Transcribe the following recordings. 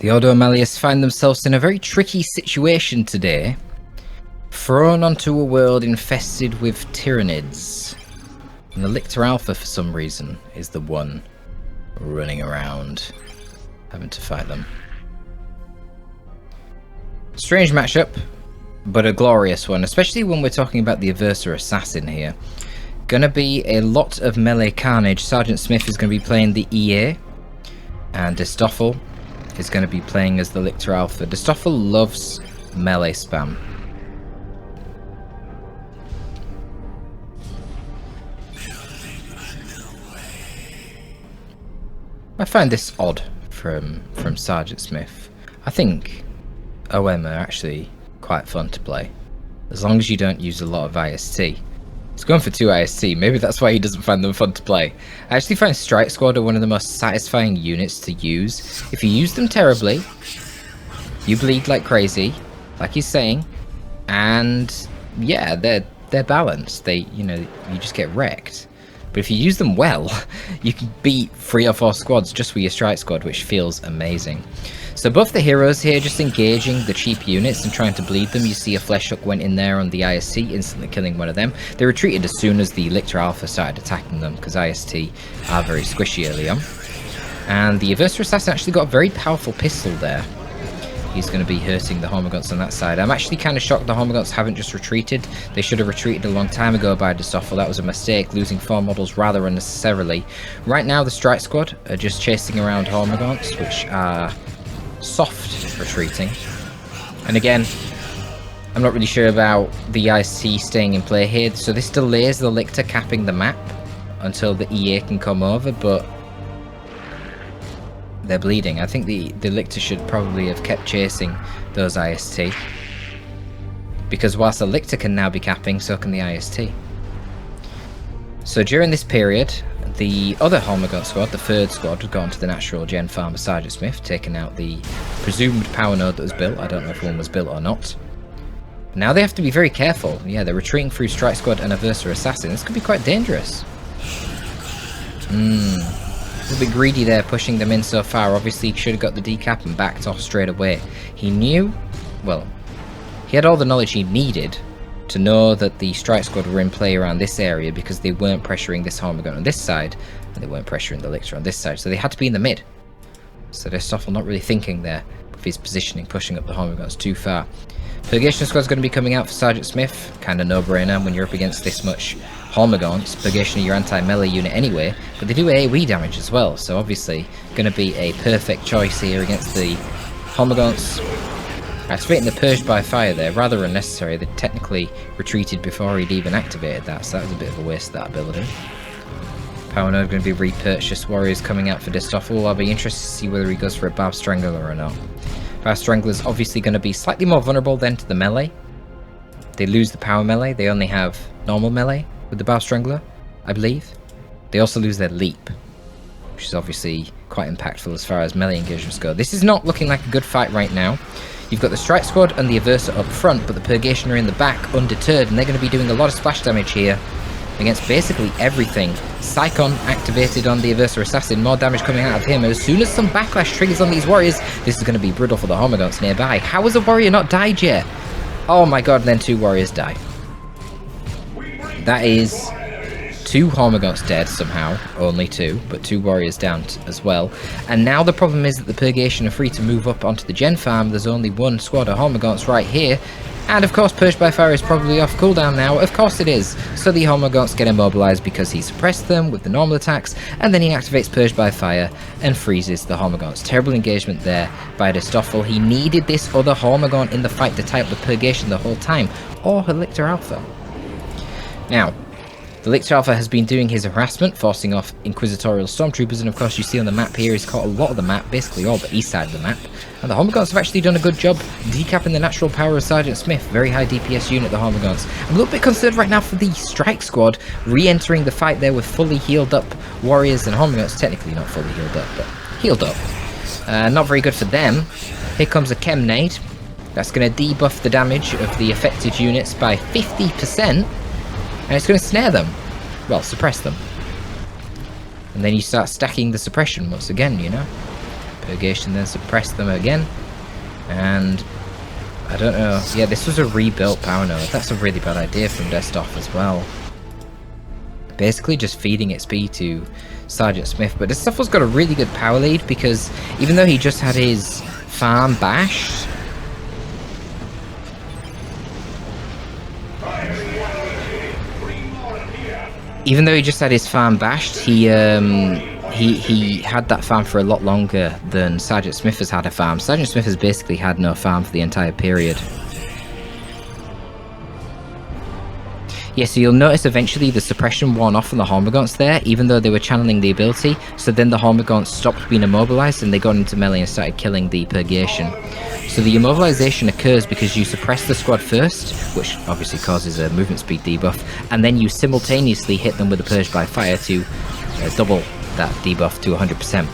The Ordo Malleus find themselves in a very tricky situation today, thrown onto a world infested with Tyranids. And the Lictor Alpha, for some reason, is the one running around, having to fight them. Strange matchup, but a glorious one, especially when we're talking about the Aversa Assassin here. Gonna be a lot of melee carnage. Sgtsmith is gonna be playing the EA, and Destoffel is going to be playing as the Lictor Alpha. Destoffel loves melee spam. I find this odd from Sgtsmith. I think OM are actually quite fun to play, as long as you don't use a lot of IST. He's going for 2 IST, maybe that's why he doesn't find them fun to play. I actually find Strike Squad are one of the most satisfying units to use. If you use them terribly, you bleed like crazy, like he's saying, and yeah, they're balanced. You just get wrecked. But if you use them well, you can beat 3 or 4 squads just with your Strike Squad, which feels amazing. So both the heroes here just engaging the cheap units and trying to bleed them. You see a Flesh Hook went in there on the IST, instantly killing one of them. They retreated as soon as the Lictor Alpha started attacking them, because IST are very squishy early on. And the Aversa Assassin actually got a very powerful pistol there. He's going to be hurting the Hormagaunts on that side. I'm actually kind of shocked the Hormagaunts haven't just retreated. They should have retreated a long time ago by Destoffel. That was a mistake, losing 4 models rather unnecessarily. Right now the Strike Squad are just chasing around Hormagaunts, which are soft retreating. And again, I'm not really sure about the IC staying in play here, so this delays the Lictor capping the map until the EA can come over, but they're bleeding. I think the Lictor should probably have kept chasing those IST, because whilst the Lictor can now be capping, so can the IST. So during this period, the other Hormagaunt squad, the 3rd squad, had gone to the natural gen farm of Sgtsmith, taking out the presumed power node that was built. I don't know if one was built or not. Now they have to be very careful. Yeah, they're retreating through Strike Squad and Aversa Assassin. This could be quite dangerous. A little bit greedy there, pushing them in so far. Obviously, he should have got the decap and backed off straight away. He knew, well, he had all the knowledge he needed to know that the Strike Squad were in play around this area, because they weren't pressuring this Hormagaunt on this side, and they weren't pressuring the Lictor on this side, so they had to be in the mid. So Destoffel not really thinking there with his positioning, pushing up the Hormagaunts too far. Purgation Squad's going to be coming out for Sgtsmith, kind of no-brainer when you're up against this much Hormagaunts. Purgation are your anti-melee unit anyway, but they do AoE damage as well, so obviously going to be a perfect choice here against the Hormagaunts. Activating the Purge by Fire there, rather unnecessary. They technically retreated before he'd even activated that, so that was a bit of a waste of that ability. Power Node going to be repurchased. Warriors coming out for Destoffel. I'll be interested to see whether he goes for a Barb Strangler or not. Barb Strangler's obviously going to be slightly more vulnerable than to the melee. They lose the power melee. They only have normal melee with the Barb Strangler, I believe. They also lose their leap, which is obviously quite impactful as far as melee engagements go. This is not looking like a good fight right now. You've got the Strike Squad and the Aversa up front, but the Purgation are in the back, undeterred, and they're going to be doing a lot of splash damage here against basically everything. Psychon activated on the Aversa Assassin, more damage coming out of him. As soon as some backlash triggers on these warriors, this is going to be brutal for the Hormagaunts nearby. How has a warrior not died yet? Oh my god, and then 2 warriors die. That is 2 Hormagaunts dead somehow, only 2, but 2 warriors down as well. And now the problem is that the Purgation are free to move up onto the gen farm. There's only 1 squad of Hormagaunts right here, and of course Purge by Fire is probably off cooldown now. Of course it is. So the Hormagaunts get immobilized because he suppressed them with the normal attacks, and then he activates Purge by Fire and freezes the Hormagaunts. Terrible engagement there by Destoffel. He needed this other Hormagaunt in the fight to tie up the Purgation the whole time, or her Lictor Alpha. Now, the Lictor Alpha has been doing his harassment, forcing off Inquisitorial Stormtroopers, and of course you see on the map here he's caught a lot of the map, basically all but east side of the map. And the Hormagaunts have actually done a good job decapping the natural power of Sgtsmith. Very high DPS unit, the Hormagaunts. I'm a little bit concerned right now for the Strike Squad re-entering the fight there with fully healed up warriors and Hormagaunts. Technically not fully healed up, but healed up. Not very good for them. Here comes a Chem Nade. That's going to debuff the damage of the affected units by 50%. And it's going to snare them. Well, suppress them. And then you start stacking the suppression once again, you know. Purgation then suppressed them again. And I don't know. Yeah, this was a rebuilt power node. That's a really bad idea from Destoffel as well. Basically just feeding XP to Sgtsmith, but Destoffel's got a really good power lead because even though he just had his farm bashed, he had that farm for a lot longer than Sgtsmith has had a farm. Sgtsmith has basically had no farm for the entire period. Yeah, so you'll notice eventually the suppression worn off on the Hormagaunts there, even though they were channeling the ability. So then the Hormagaunts stopped being immobilized and they got into melee and started killing the Purgation. So the immobilization occurs because you suppress the squad first, which obviously causes a movement speed debuff, and then you simultaneously hit them with a Purge by Fire to double that debuff to 100%.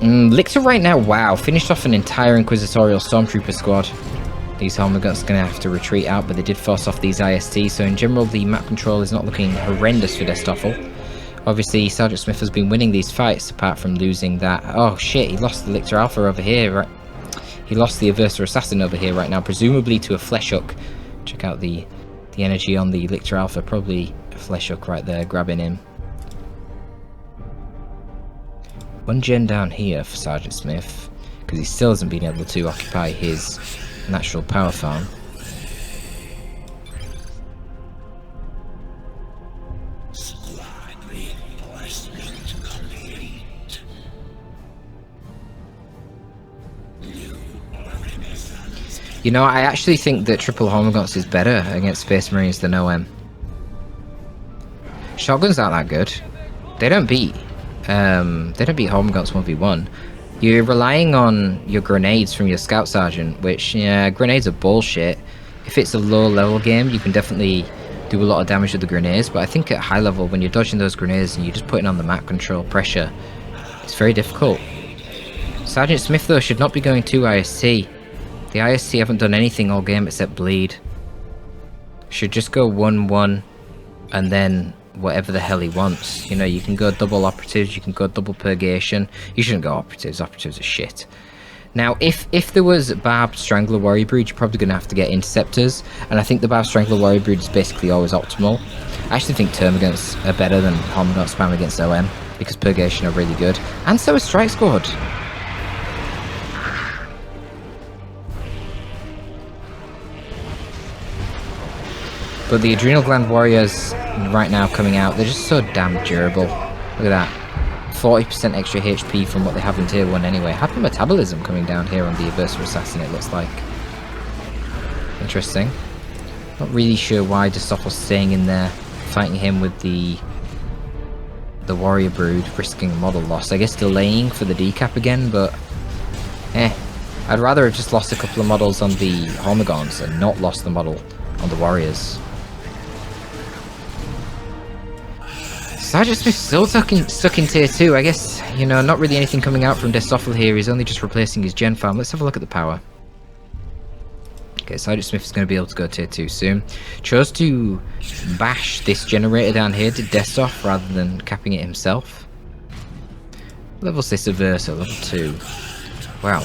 Lictor right now, wow, finished off an entire Inquisitorial Stormtrooper squad. These Hormagaunts are going to have to retreat out, but they did force off these IST, so in general the map control is not looking horrendous for Destoffel. Obviously Sgtsmith has been winning these fights, apart from losing that... Oh shit, he lost the Lictor Alpha over here, right? He lost the Aversa Assassin over here right now, presumably to a Flesh Hook. Check out the energy on the Lictor Alpha, probably a Flesh Hook right there, grabbing him. One gen down here for Sgtsmith, because he still hasn't been able to occupy his natural power farm. You know, I actually think that triple Hormagaunts is better against Space Marines than OM. Shotguns aren't that good. They don't beat Hormagaunts 1v1. You're relying on your grenades from your Scout Sergeant, which, yeah, grenades are bullshit. If it's a low level game, you can definitely do a lot of damage with the grenades, but I think at high level, when you're dodging those grenades and you're just putting on the map control pressure, it's very difficult. Sgtsmith, though, should not be going to IST. The IST haven't done anything all game except bleed. Should just go 1-1, and then whatever the hell he wants. You know, you can go double operatives, you can go double purgation. You shouldn't go operatives, operatives are shit. Now, if there was Barbed Strangler Warrior Brood, you're probably going to have to get Interceptors, and I think the Barbed Strangler Warrior Brood is basically always optimal. I actually think Termagants are better than Hormagaunts spam against OM, because Purgation are really good, and so is Strike Squad. But the Adrenal Gland Warriors right now coming out, they're just so damn durable. Look at that. 40% extra HP from what they have in Tier 1 anyway. Happy Metabolism coming down here on the Aversa Assassin, it looks like. Interesting. Not really sure why Destoffel's staying in there, fighting him with the Warrior Brood, risking model loss. I guess delaying for the decap again, but... I'd rather have just lost a couple of models on the Hormagaunts and not lost the model on the Warriors. Sgtsmith's still stuck in Tier 2, I guess, you know, not really anything coming out from Destoffel here, he's only just replacing his gen farm. Let's have a look at the power. Okay, Sgtsmith is going to be able to go Tier 2 soon. Chose to bash this generator down here to Destoff rather than capping it himself. Levels this Aversa, level 2. Wow,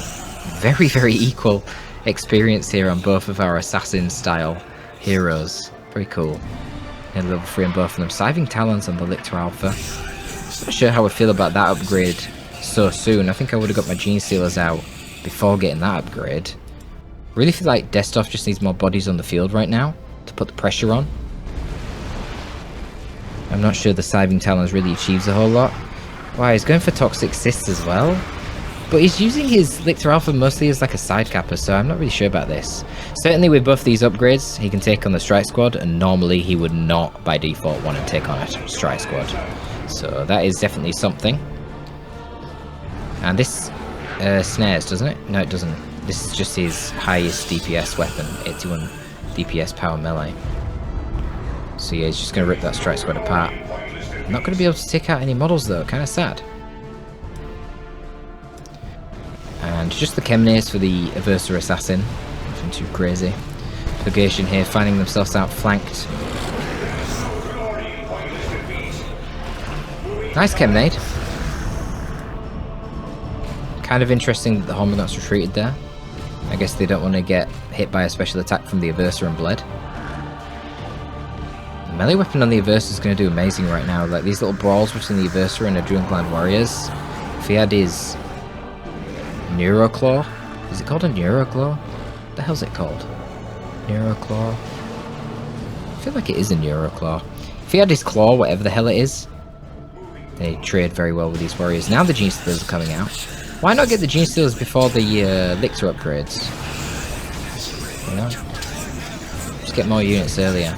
very, very equal experience here on both of our assassin style heroes. Very cool. And level 3 on both of them. Scything Talons on the Lictor Alpha. Not sure how I feel about that upgrade so soon. I think I would have got my Gene Stealers out before getting that upgrade. Really feel like Destoff just needs more bodies on the field right now to put the pressure on. I'm not sure the Scything Talons really achieves a whole lot. Wow, he's going for Toxic Cysts as well. But he's using his Lictor Alpha mostly as like a side capper, so I'm not really sure about this. Certainly with both these upgrades, he can take on the Strike Squad, and normally he would not by default want to take on a Strike Squad. So that is definitely something. And this snares, doesn't it? No, it doesn't. This is just his highest DPS weapon, 81 DPS power melee. So yeah, he's just going to rip that Strike Squad apart. Not going to be able to take out any models though, kind of sad. And just the Chemnays for the Aversa Assassin. Nothing too crazy. Purgation here, finding themselves outflanked. Nice Cheminade. Kind of interesting that the Hormagaunts retreated there. I guess they don't want to get hit by a special attack from the Aversa and bled. The melee weapon on the Aversa is going to do amazing right now. Like these little brawls between the Aversa and Adrenaline Warriors. If he had his Neuroclaw. Is it called a Neuroclaw? What the hell's it called? Neuroclaw? I feel like it is a Neuroclaw. If he had his claw, whatever the hell it is, they trade very well with these warriors. Now the Gene Stealers are coming out. Why not get the Gene Stealers before the Lictor upgrades? You know? Just get more units earlier.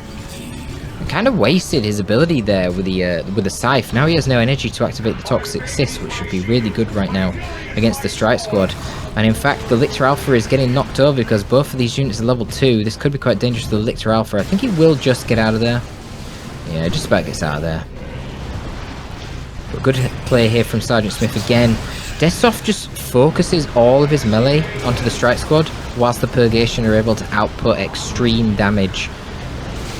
He kind of wasted his ability there with the Scythe. Now he has no energy to activate the Toxic Cyst, which should be really good right now against the Strike Squad. And in fact, the Lictor Alpha is getting knocked over because both of these units are level 2. This could be quite dangerous to the Lictor Alpha. I think he will just get out of there. Yeah, just about gets out of there. But good play here from Sgtsmith again. Destoffel just focuses all of his melee onto the Strike Squad, whilst the Purgation are able to output extreme damage.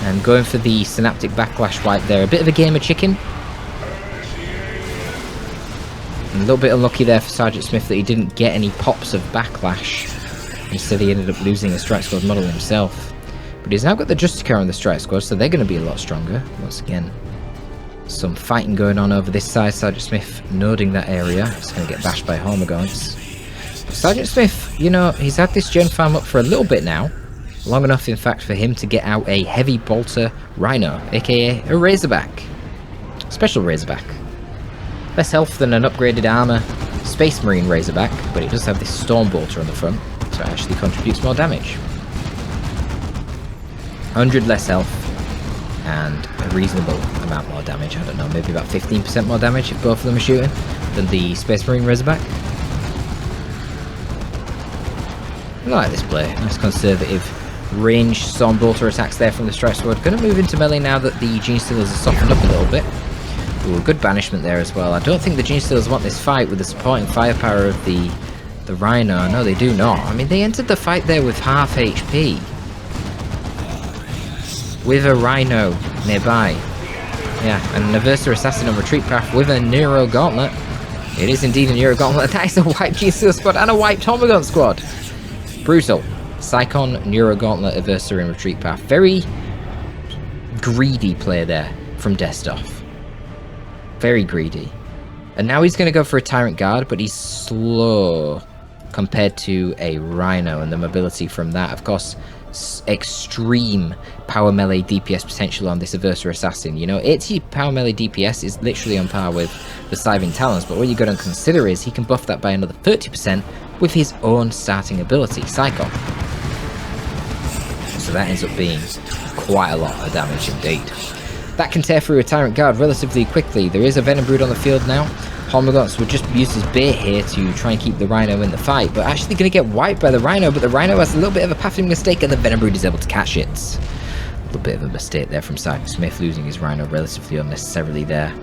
And going for the Synaptic Backlash wipe there. A bit of a game of chicken. And a little bit unlucky there for Sgtsmith that he didn't get any pops of Backlash. Instead he ended up losing a Strike Squad model himself. But he's now got the Justicar on the Strike Squad, so they're going to be a lot stronger. Once again, some fighting going on over this side. Sgtsmith noding that area. He's going to get bashed by Hormagaunts. Sgtsmith, you know, he's had this gen farm up for a little bit now. Long enough, in fact, for him to get out a Heavy Bolter Rhino, aka a Razorback. Special Razorback. Less health than an upgraded armor Space Marine Razorback, but it does have this Storm Bolter on the front, so it actually contributes more damage. 100 less health, and a reasonable amount more damage. I don't know, maybe about 15% more damage if both of them are shooting than the Space Marine Razorback. I like this play. Nice conservative range Storm Bolter attacks there from the Strike Squad. Going to move into melee now that the Gene Stealers are softened up a little bit. Ooh, good banishment there as well. I don't think the Gene Stealers want this fight with the supporting firepower of the Rhino. No, they do not. I mean, they entered the fight there with half HP. With a Rhino nearby. Yeah, and an Aversa Assassin on retreat path with a Neuro Gauntlet. It is indeed a Neuro Gauntlet. That is a wiped Gene Stealer squad and a wiped Hormagaunt squad. Brutal. Psychon, Neuro Gauntlet, Aversa in retreat path. Very greedy play there from Destoffel. Very greedy. And now he's going to go for a Tyrant Guard, but he's slow compared to a Rhino, and the mobility from that, of course, extreme power melee DPS potential on this Aversa Assassin. You know, 80 power melee DPS is literally on par with the Scything Talons, but what you've got to consider is he can buff that by another 30% with his own starting ability, Psychon. So that ends up being quite a lot of damage indeed. That can tear through a Tyrant Guard relatively quickly. There is a Venom Brood on the field now. Hormagaunts would just use his bait here to try and keep the Rhino in the fight, but actually going to get wiped by the Rhino, but the Rhino has a little bit of a pathing mistake and the Venom Brood is able to catch it. A little bit of a mistake there from Sgtsmith, losing his Rhino relatively unnecessarily there.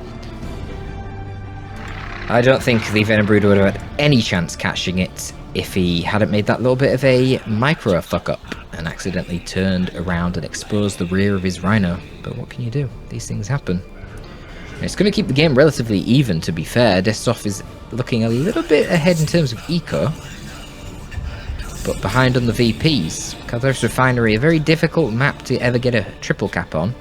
I don't think the Venom Brood would have had any chance catching it if he hadn't made that little bit of a micro fuck up and accidentally turned around and exposed the rear of his Rhino. But what can you do? These things happen. And it's going to keep the game relatively even, to be fair. Destoffel is looking a little bit ahead in terms of eco, but behind on the VPs. Calderos Refinery, a very difficult map to ever get a triple cap on.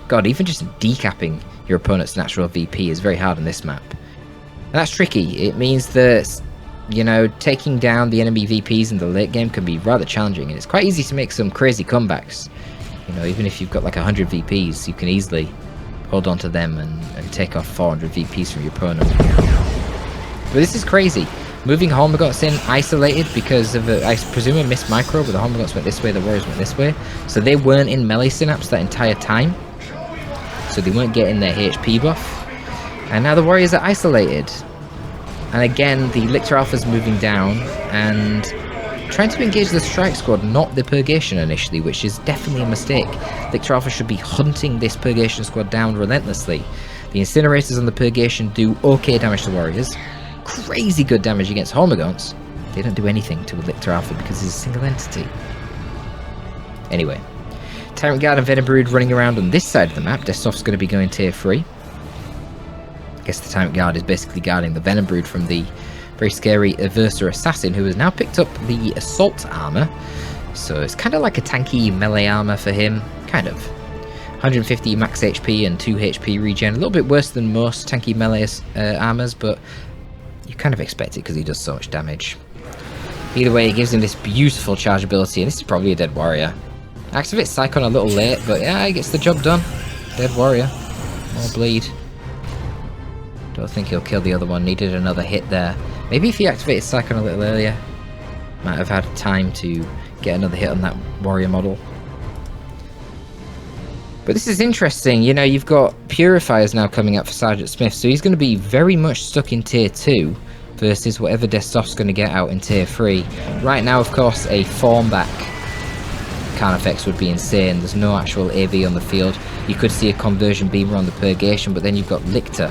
God, even just decapping your opponent's natural VP is very hard on this map. And that's tricky. It means that, you know, taking down the enemy VPs in the late game can be rather challenging, and it's quite easy to make some crazy comebacks. You know, even if you've got like 100 VPs, you can easily hold on to them and take off 400 VPs from your opponent. But this is crazy. Moving Hormagaunts in isolated because of I presume a missed micro, but the Hormagaunts went this way, the Warriors went this way. So they weren't in melee synapse that entire time. So they weren't getting their HP buff. And now the Warriors are isolated. And again, the Lictor Alpha's moving down and trying to engage the Strike Squad, not the Purgation initially, which is definitely a mistake. Lictor Alpha should be hunting this Purgation squad down relentlessly. The Incinerators on the Purgation do okay damage to Warriors. Crazy good damage against Hormagaunts. They don't do anything to a Lictor Alpha because it's a single entity. Anyway, Tyrant Guard and Venom Brood running around on this side of the map. Destoffel's going to be going tier 3. guess the Tyrant Guard is basically guarding the Venom Brood from the very scary Aversa Assassin, who has now picked up the Assault Armor. So it's kind of like a tanky melee armor for him, kind of. 150 max HP and 2 HP regen, a little bit worse than most tanky melee armors, but you kind of expect it because he does so much damage. Either way, it gives him this beautiful charge ability, and this is probably a dead warrior. Activate Psychon a little late, but yeah, he gets the job done. Dead warrior. More bleed. Don't think he'll kill the other one, needed another hit there. Maybe if he activated Psychon a little earlier, might have had time to get another hit on that warrior model. But this is interesting, you know, you've got Purifiers now coming up for Sgtsmith, so he's going to be very much stuck in tier 2 versus whatever Destoff's going to get out in tier 3. Right now, of course, a form back Carnifex would be insane. There's no actual AV on the field. You could see a conversion beamer on the Purgation, but then you've got Lictor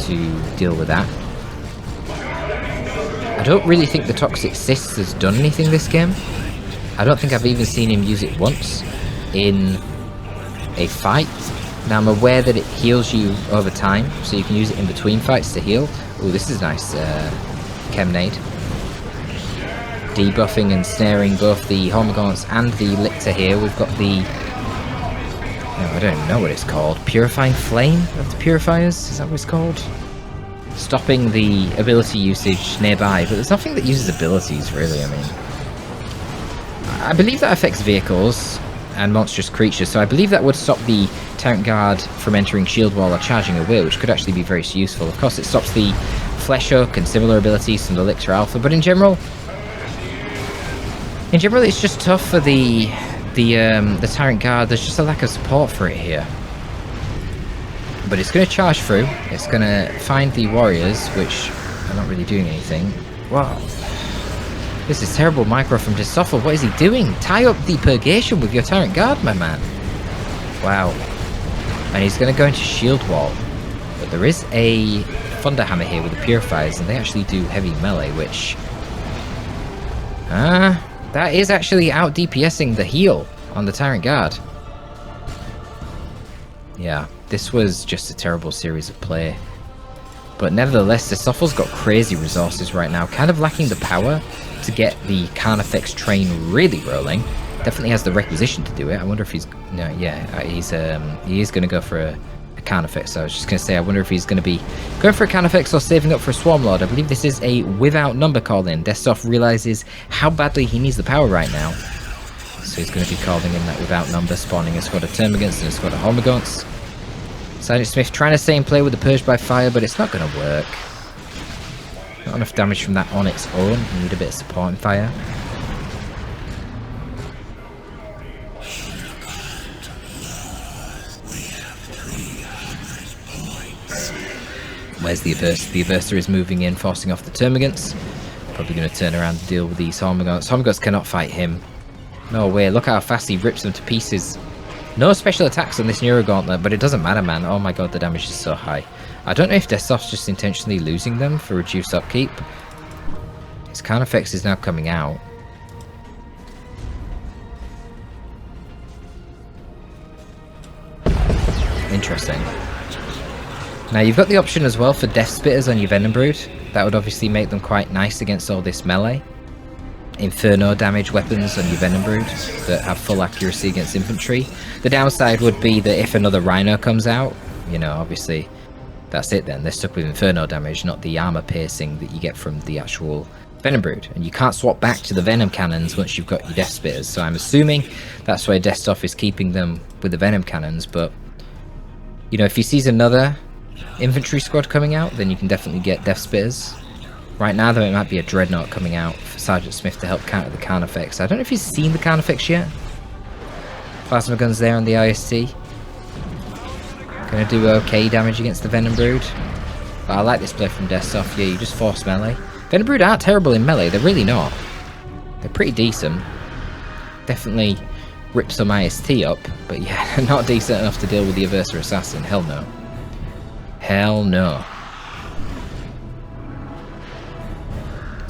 to deal with that. I don't really think the Toxic Cyst has done anything this game. I don't think I've even seen him use it once in a fight. Now I'm aware that it heals you over time, so you can use it in between fights to heal. Oh, this is nice. Chemnade. Debuffing and snaring both the Hormagaunts and the Lictor here. We've got the... I don't know what it's called. Purifying Flame of the Purifiers? Is that what it's called? Stopping the ability usage nearby, but there's nothing that uses abilities, really. I mean, I believe that affects vehicles and monstrous creatures, so I believe that would stop the Tyrant Guard from entering shield wall or charging away, which could actually be very useful. Of course, it stops the Flesh Hook and similar abilities from the Lictor Alpha, but in general, it's just tough for the Tyrant Guard. There's just a lack of support for it here. But it's going to charge through. It's going to find the warriors, which are not really doing anything. Wow. This is terrible micro from Destoffel. What is he doing? Tie up the Purgation with your Tyrant Guard, my man. Wow. And he's going to go into shield wall. But there is a Thunderhammer here with the Purifiers, and they actually do heavy melee, which... that is actually out DPSing the heal on the Tyrant Guard. Yeah, this was just a terrible series of play. But nevertheless, Destoffel's got crazy resources right now, kind of lacking the power to get the Carnifex train really rolling. Definitely has the requisition to do it. I wonder if he's... No, yeah, he is going to go for a Carnifex. So I was just going to say, I wonder if he's going to be going for a Carnifex or saving up for a Swarmlord. I believe this is a without number call-in. Destoff realizes how badly he needs the power right now. So he's going to be calling in that without number, spawning a squad of Termagants and a squad of Hormagaunts. Sgtsmith trying to stay in play with the Purge by Fire, but it's not going to work. Not enough damage from that on its own. You need a bit of support and fire. Where's the Aversa? The Aversa is moving in, forcing off the Termagants. Probably going to turn around and deal with these Hormagaunts. Hormagaunts cannot fight him. No way, look how fast he rips them to pieces. No special attacks on this Neurogauntlet, but it doesn't matter, man. Oh my god, the damage is so high. I don't know if Destoff's just intentionally losing them for reduced upkeep. His Carnifex is now coming out. Interesting. Now you've got the option as well for Death Spitters on your Venom Brood. That would obviously make them quite nice against all this melee. Inferno damage weapons on your Venom Brood that have full accuracy against infantry. The downside would be that if another Rhino comes out, you know, obviously that's it then. They're stuck with Inferno damage, not the armor piercing that you get from the actual Venom Brood. And you can't swap back to the Venom Cannons once you've got your Death Spitters. So I'm assuming that's why Destoff is keeping them with the Venom Cannons. But, you know, if he sees another infantry squad coming out, then you can definitely get Death Spitters. Right now, though, it might be a Dreadnought coming out for Sgtsmith to help counter the Carnifex. I don't know if he's seen the Carnifex yet. Plasma guns there on the IST. Gonna do okay damage against the Venom Brood. But I like this play from Destoff. Yeah, you just force melee. Venom Brood aren't terrible in melee. They're really not. They're pretty decent. Definitely rip some IST up. But yeah, not decent enough to deal with the Aversa Assassin. Hell no. Hell no.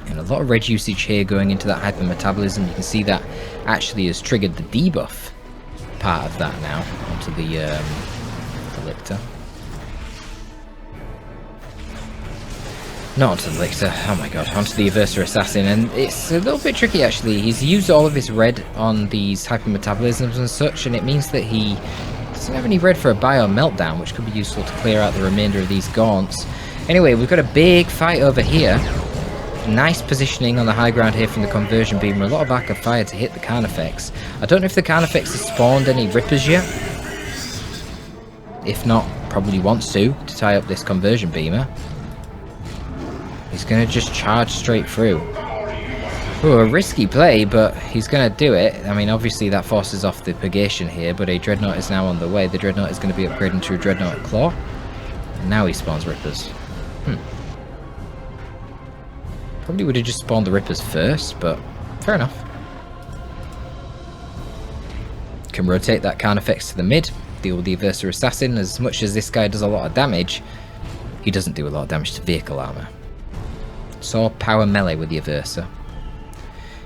And a lot of red usage here going into that hypermetabolism. You can see that actually has triggered the debuff part of that now onto the Lictor. Not onto the Lictor, oh my god, onto the Aversa Assassin, and it's a little bit tricky actually. He's used all of his red on these hypermetabolisms and such, and it means that he doesn't have any red for a Bio Meltdown, which could be useful to clear out the remainder of these gaunts. Anyway, we've got a big fight over here. Nice positioning on the high ground here from the conversion beam, a lot of arc of fire to hit the Carnifex. I don't know if the Carnifex has spawned any Rippers yet. If not, probably wants to tie up this conversion beamer. He's going to just charge straight through. Ooh, a risky play, but he's going to do it. I mean, obviously that forces off the Purgation here, but a Dreadnought is now on the way. The Dreadnought is going to be upgraded to a Dreadnought Claw. And now he spawns Rippers. Probably would have just spawned the Rippers first, but fair enough. Can rotate that Carnifex to the mid, deal with the Aversa Assassin. As much as this guy does a lot of damage, he doesn't do a lot of damage to vehicle armor. So power melee with the Aversa.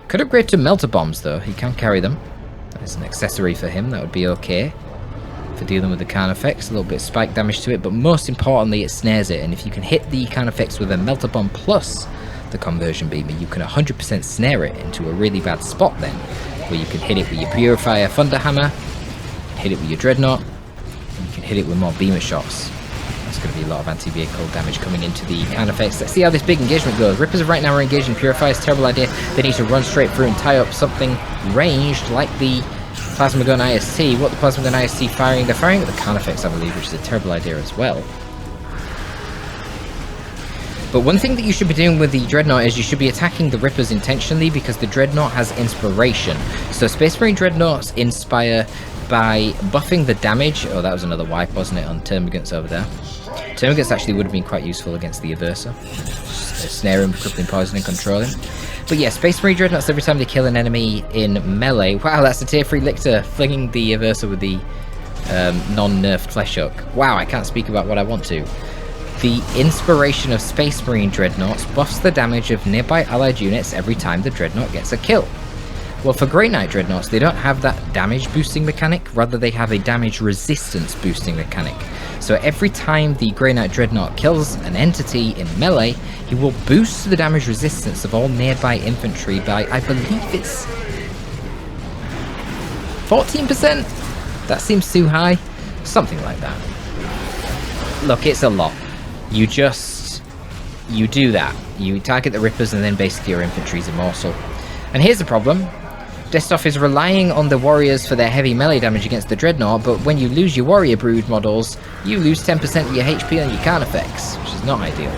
Could upgrade to Melter Bombs though, he can carry them. As an accessory for him, that would be okay. For dealing with the Carnifex, a little bit of spike damage to it, but most importantly it snares it, and if you can hit the Carnifex with a Melter Bomb plus the conversion beamer, you can 100% snare it into a really bad spot then, where you can hit it with your Purifier Thunderhammer, hit it with your Dreadnought, and you can hit it with more beamer shots. That's going to be a lot of anti-vehicle damage coming into the Carnifex. Let's see how this big engagement goes. Rippers right now are engaged in Purifiers, terrible idea. They need to run straight through and tie up something ranged like the Plasma Gun IST. What the Plasma Gun IST firing? They're firing at the Carnifex, I believe, which is a terrible idea as well. But one thing that you should be doing with the Dreadnought is you should be attacking the Rippers intentionally, because the Dreadnought has Inspiration. So Space Marine Dreadnoughts inspire by buffing the damage. Oh, that was another wipe, wasn't it, on Termagants over there. Termagants actually would have been quite useful against the Aversa. Snare him, crippling poison and control him. But yeah, Space Marine Dreadnoughts, every time they kill an enemy in melee. Wow, that's a tier 3 Lictor flinging the Aversa with the non-nerfed Flesh Hook. Wow, I can't speak about what I want to. The Inspiration of Space Marine Dreadnoughts buffs the damage of nearby allied units every time the Dreadnought gets a kill. Well, for Grey Knight Dreadnoughts, they don't have that damage boosting mechanic, rather they have a damage resistance boosting mechanic. So every time the Grey Knight Dreadnought kills an entity in melee, he will boost the damage resistance of all nearby infantry by, I believe it's 14%? That seems too high. Something like that. Look, it's a lot. You do that. You target the Rippers and then basically your infantry's immortal. And here's the problem. Destoffel is relying on the warriors for their heavy melee damage against the Dreadnought, but when you lose your warrior brood models, you lose 10% of your HP on your Carnifex, which is not ideal.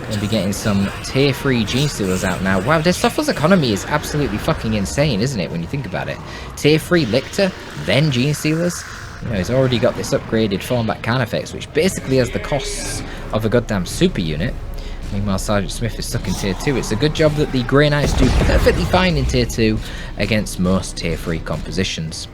Going to be getting some tier 3 Gene Stealers out now. Wow, Destoffel's economy is absolutely fucking insane, isn't it, when you think about it? Tier 3 Lictor, then Gene Stealers. You know, he's already got this upgraded Fallenback Carnifex, which basically has the costs of a goddamn super unit. Meanwhile, Sgtsmith is stuck in tier 2. It's a good job that the Grey Knights do perfectly fine in tier 2 against most tier 3 compositions.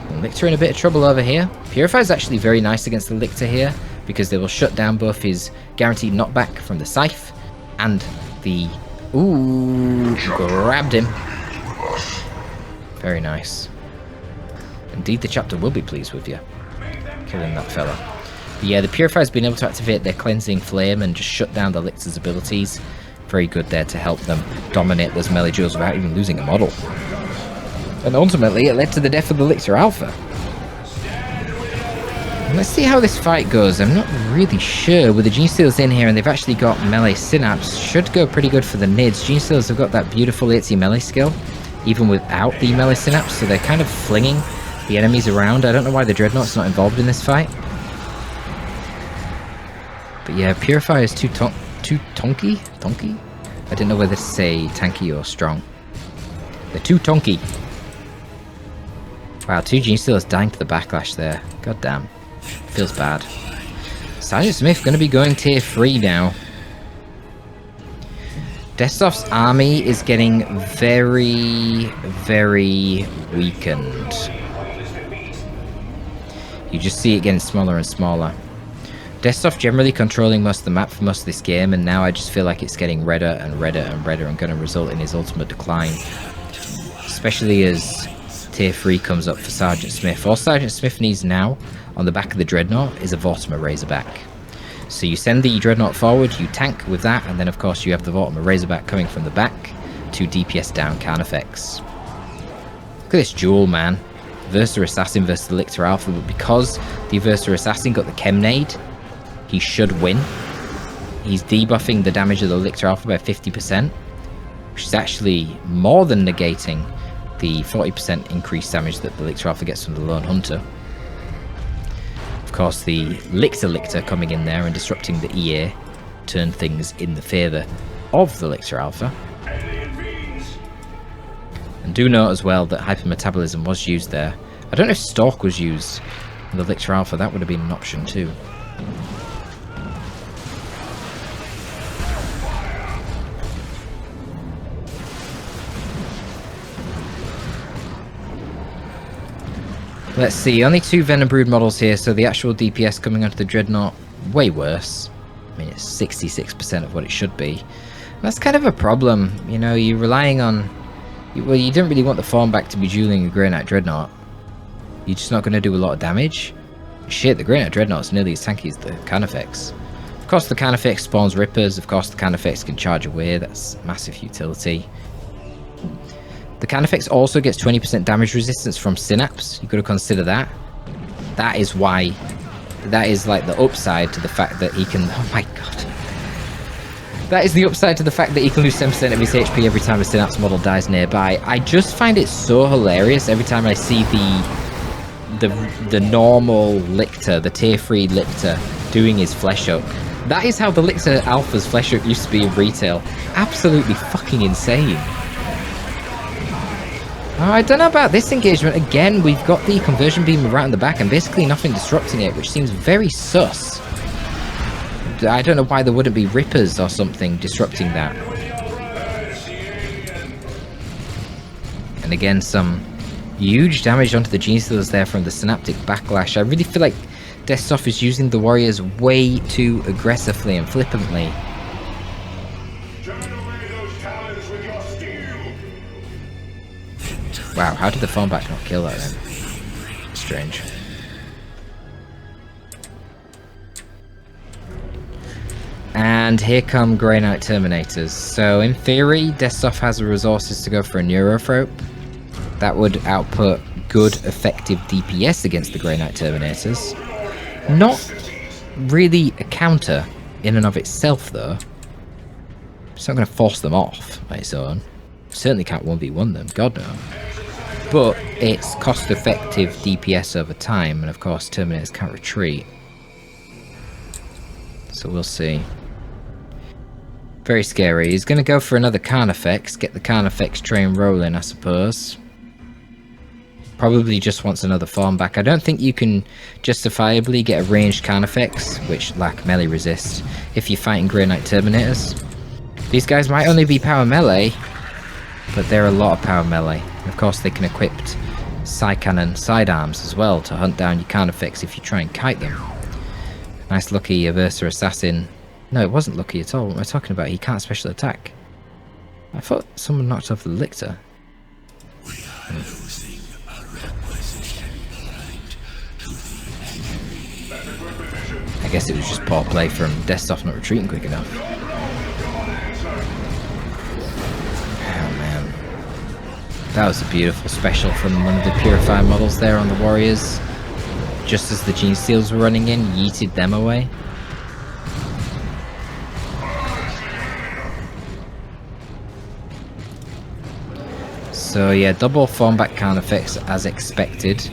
And Lictor in a bit of trouble over here. Purify is actually very nice against the Lictor here, because they will shut down both his guaranteed knockback from the Scythe and the... Ooh, grabbed him. Very nice. Indeed, the chapter will be pleased with you, killing that fella. But yeah, the Purifier's been able to activate their Cleansing Flame and just shut down the Lictor's abilities. Very good there to help them dominate those melee duels without even losing a model. And ultimately, it led to the death of the Lictor Alpha. Let's see how this fight goes. I'm not really sure. With the Gene Stealers in here and they've actually got melee synapse, should go pretty good for the nids. Gene Stealers have got that beautiful itsy melee skill, even without the melee synapse, so they're kind of flinging the enemies around. I don't know why the Dreadnought's not involved in this fight. But yeah, Purifier is too tonky? Tonky? I didn't know whether to say tanky or strong. They're too tonky. Wow, 2 Gene Stealers dying to the backlash there. God damn. Feels bad. Sgtsmith going to be going tier 3 now. Destoff's army is getting very, very weakened. You just see it getting smaller and smaller. Destoff generally controlling most of the map for most of this game, and now I just feel like it's getting redder and redder and redder and going to result in his ultimate decline. Especially as tier 3 comes up for Sgtsmith. All Sgtsmith needs now, on the back of the Dreadnought, is a Vortimer Razorback. So you send the Dreadnought forward, you tank with that, and then of course you have the Vortimer Razorback coming from the back to DPS down Carnifex. Look at this duel, man. Versa Assassin versus the Lictor Alpha, but because the Versa Assassin got the Chemnade, he should win. He's debuffing the damage of the Lictor Alpha by 50%, which is actually more than negating the 40% increased damage that the Lictor Alpha gets from the Lone Hunter. Of course, the Lictor coming in there and disrupting the EA turned things in the favour of the Lictor Alpha. And do note as well that Hypermetabolism was used there. I don't know if Stalk was used in the Lictor Alpha, that would have been an option too. Let's see, only 2 Venom Brood models here, so the actual DPS coming onto the Dreadnought, way worse. I mean, it's 66% of what it should be. And that's kind of a problem, you know, you're relying on... Well, you don't really want the form back to be dueling a Grey Knight Dreadnought. You're just not going to do a lot of damage. Shit, the Grey Knight Dreadnought's nearly as tanky as the Carnifex. Of course, the Carnifex spawns Rippers, of course the Carnifex can charge away, that's massive utility. The Carnifex also gets 20% damage resistance from Synapse. You've got to consider that. That is why... That is like the upside to the fact that he can... Oh my god. That is the upside to the fact that he can lose 10% of his HP every time a Synapse model dies nearby. I just find it so hilarious every time I see the normal Lictor, the tier 3 Lictor, doing his Flesh Hook. That is how the Lictor Alpha's Flesh Hook used to be in retail. Absolutely fucking insane. I don't know about this engagement. Again, we've got the conversion beam right in the back and basically nothing disrupting it, which seems very sus. I don't know why there wouldn't be Rippers or something disrupting that. And again, some huge damage onto the Gene Stealers there from the Synaptic Backlash. I really feel like Destoffel is using the Warriors way too aggressively and flippantly. Wow, how did the form back not kill that then? Strange. And here come Grey Knight Terminators. So in theory, Destoffel has the resources to go for a Neurothrope. That would output good, effective DPS against the Grey Knight Terminators. Not really a counter in and of itself though. It's not going to force them off by its own. Certainly can't 1v1 them, god no. But it's cost-effective DPS over time, and of course Terminators can't retreat. So we'll see. Very scary. He's going to go for another Carnifex, get the Carnifex train rolling, I suppose. Probably just wants another form back. I don't think you can justifiably get a ranged Carnifex, which lack melee resist, if you're fighting Grey Knight Terminators. These guys might only be power melee, but they're a lot of power melee. And of course they can equip Psy Cannon sidearms as well to hunt down your Carnifex if you try and kite them. Nice lucky Versa Assassin. No, it wasn't lucky at all. What am I talking about? He can't special attack. I thought someone knocked off the Lictor. I guess it was just poor play from Destoffel not retreating quick enough. That was a beautiful special from one of the Purifier models there on the Warriors. Just as the Gene Steals were running in, yeeted them away. So yeah, double form back Carnifex as expected.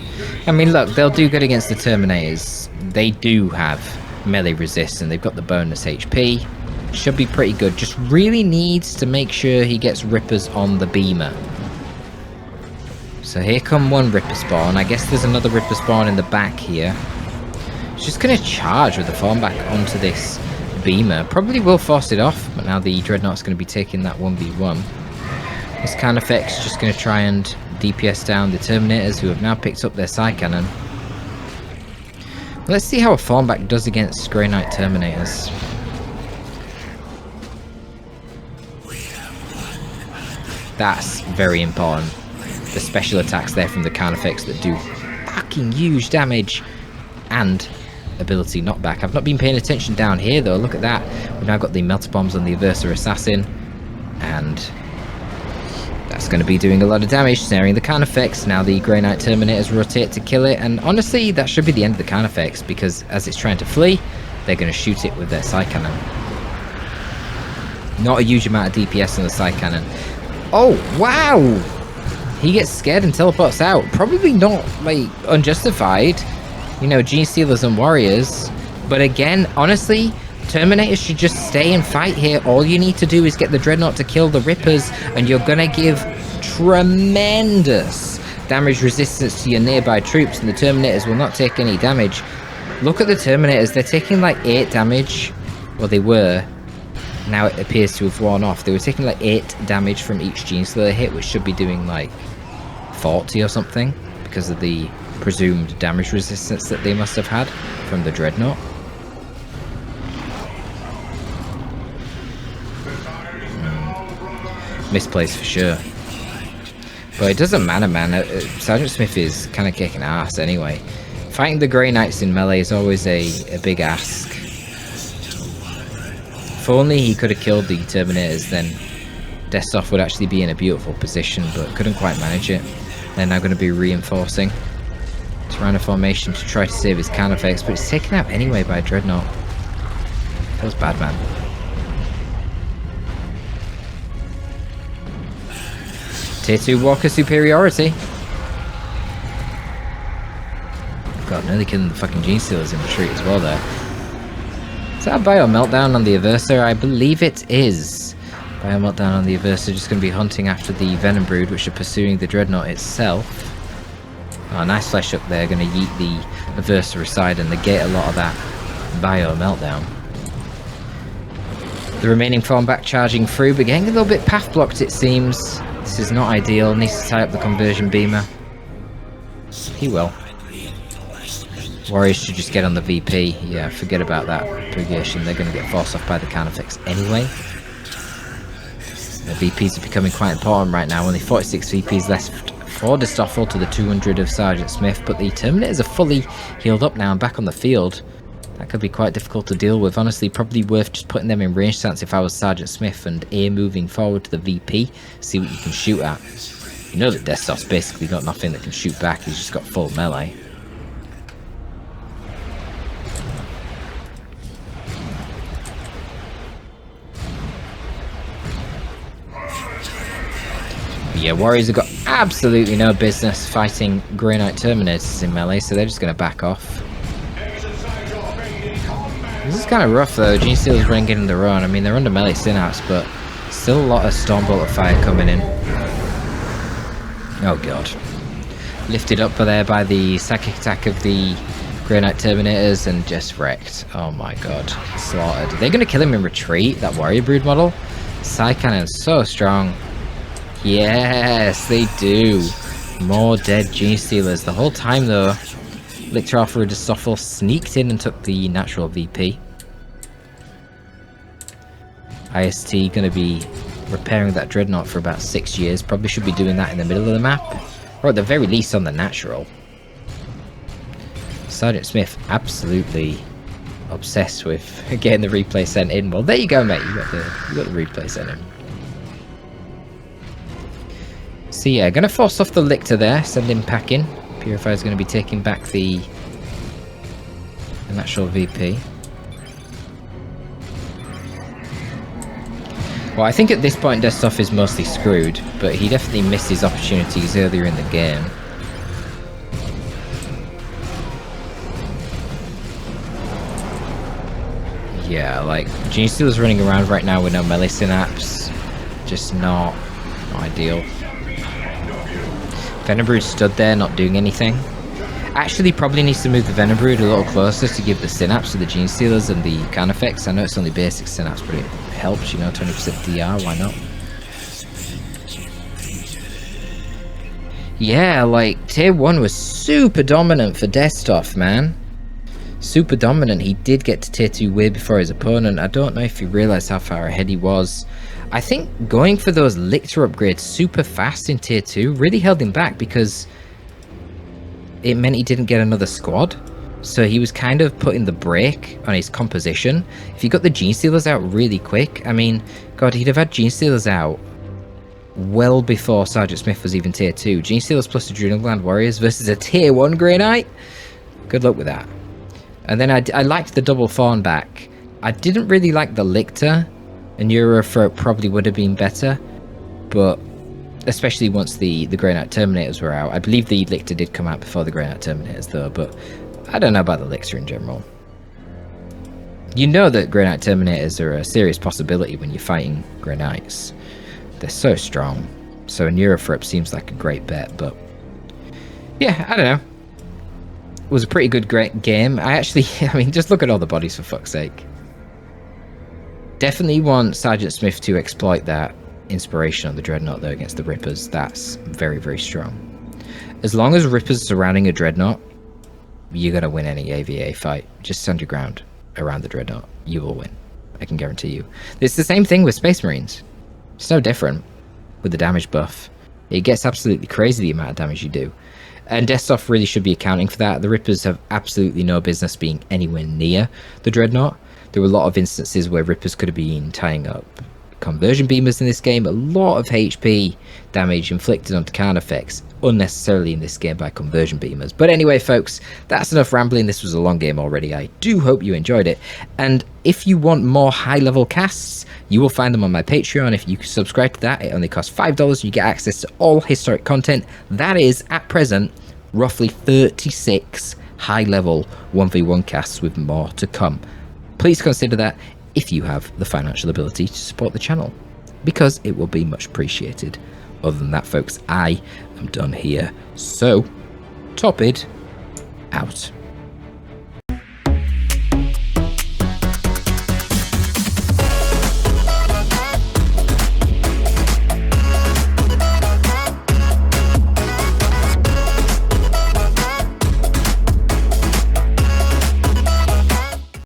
I mean look, they'll do good against the Terminators. They do have melee resist and they've got the bonus HP. Should be pretty good. Just really needs to make sure he gets Rippers on the Beamer. So here come one Ripper spawn. I guess there's another Ripper spawn in the back here. It's just going to charge with the form back onto this Beamer. Probably will force it off, but now the Dreadnought's going to be taking that 1v1. This Carnifex just going to try and DPS down the Terminators who have now picked up their Psy Cannon. Let's see how a form back does against Grey Knight Terminators. That's very important. The special attacks there from the Carnifex that do fucking huge damage and ability knockback. I've not been paying attention down here though. Look at that. We've now got the melter bombs on the Aversa Assassin, and that's going to be doing a lot of damage, snaring the Carnifex. Now the Grey Knight Terminators rotate to kill it, and honestly that should be the end of the Carnifex, because as it's trying to flee, they're going to shoot it with their Psy Cannon. Not a huge amount of DPS on the Psy Cannon. Oh wow! He gets scared and teleports out. Probably not like unjustified, you know, Gene Stealers and Warriors. But again, honestly, Terminators should just stay and fight here. All you need to do is get the Dreadnought to kill the Rippers, and you're gonna give tremendous damage resistance to your nearby troops, and the Terminators will not take any damage. Look at the Terminators, they're taking like 8 damage. Well, they were. Now it appears to have worn off. They were taking like 8 damage from each Gene Slayer hit, which should be doing like 40 or something, because of the presumed damage resistance that they must have had from the Dreadnought. Misplaced for sure. But it doesn't matter, man. Sgtsmith is kind of kicking ass anyway. Fighting the Grey Knights in melee is always a big ask. If only he could have killed the Terminators, then Destoffel would actually be in a beautiful position, but couldn't quite manage it. They're now going to be reinforcing Tyranno formation to try to save his Carnifex, but it's taken out anyway by Dreadnought. That was bad, man. Tier 2 Walker superiority. God, nearly killing the fucking Gene Stealers in retreat as well there. Is that a Bio Meltdown on the Aversa? I believe it is. Bio Meltdown on the Aversa, just going to be hunting after the Venom Brood, which are pursuing the Dreadnought itself. Oh, nice flesh up there, going to yeet the Aversa aside and negate a lot of that Bio Meltdown. The remaining form back charging through, but getting a little bit path blocked it seems. This is not ideal, needs to tie up the conversion beamer. He will. Warriors should just get on the VP. Yeah, forget about that purgation. They're going to get forced off by the Carnifex anyway. The VPs are becoming quite important right now. Only 46 VPs left for Destoffel to the 200 of Sgtsmith, but the Terminators are fully healed up now and back on the field. That could be quite difficult to deal with. Honestly, probably worth just putting them in range stance if I was Sgtsmith, and A, moving forward to the VP, see what you can shoot at. You know that Destoff's basically got nothing that can shoot back, he's just got full melee. Yeah, Warriors have got absolutely no business fighting Grey Knight Terminators in melee, so they're just going to back off. This is kind of rough though. Gene Stealers running in their own. I mean, they're under melee synapse, but still a lot of Stormbolt of fire coming in. Oh god. Lifted up there by the psychic attack of the Grey Knight Terminators and just wrecked. Oh my god. Slaughtered. They're going to kill him in retreat, that Warrior Brood model. Psy Cannon's so strong. Yes, they do. More dead Gene Stealers. The whole time though, Lictor Alpha Destoffel sneaked in and took the natural VP. IST going to be repairing that Dreadnought for about 6 years. Probably should be doing that in the middle of the map, or at the very least on the natural. Sgtsmith absolutely obsessed with getting the replay sent in. Well, there you go, mate. You got the replay sent in. So yeah, going to force off the Lictor there, send him packing. Purifier's going to be taking back the natural VP. Well, I think at this point Destoffel is mostly screwed, but he definitely missed his opportunities earlier in the game. Yeah, like, Gene Stealer's running around right now with no melee synapse. Just not ideal. Venom Brood stood there not doing anything. Actually probably needs to move the Venom Brood a little closer to give the synapse to the Gene Stealers and the Carnifex. I know it's only basic synapse, but it helps, you know, 20% DR, why not? Yeah, like, tier 1 was super dominant for Destoffel, man. Super dominant. He did get to tier 2 way before his opponent. I don't know if he realised how far ahead he was. I think going for those Lictor upgrades super fast in tier 2 really held him back, because it meant he didn't get another squad. So he was kind of putting the brake on his composition. If you got the Gene Stealers out really quick, I mean, God, he'd have had Gene Stealers out well before Sgtsmith was even tier 2. Gene Stealers plus Adrenal Gland Warriors versus a tier 1 Grey Knight. Good luck with that. And then I liked the double Fawn back. I didn't really like the Lictor, and Eurothroat probably would have been better, but especially once the Grey Knight Terminators were out. I believe the Lictor did come out before the Grey Knight Terminators though, but I don't know about the Lictor in general. You know that Grey Knight Terminators are a serious possibility when you're fighting Grey Knights. They're so strong. So a Neurothreat seems like a great bet, but yeah, I don't know. It was a pretty good great game. I mean, just look at all the bodies for fuck's sake. Definitely want Sgtsmith to exploit that inspiration on the Dreadnought though against the Rippers. That's very, very strong. As long as Rippers surrounding a Dreadnought, you're going to win any AVA fight. Just stand your ground around the Dreadnought. You will win. I can guarantee you. It's the same thing with Space Marines. It's no different with the damage buff. It gets absolutely crazy the amount of damage you do. And Destoffel really should be accounting for that. The Rippers have absolutely no business being anywhere near the Dreadnought. There were a lot of instances where Rippers could have been tying up conversion beamers in this game. A lot of HP damage inflicted on Takana effects unnecessarily in this game by conversion beamers. But anyway, folks, that's enough rambling. This was a long game already. I do hope you enjoyed it. And if you want more high-level casts, you will find them on my Patreon. If you subscribe to that, it only costs $5. You get access to all historic content. That is, at present, roughly 36 high-level 1v1 casts with more to come. Please consider that if you have the financial ability to support the channel, because it will be much appreciated. Other than that, folks, I am done here. So, Torpid, out.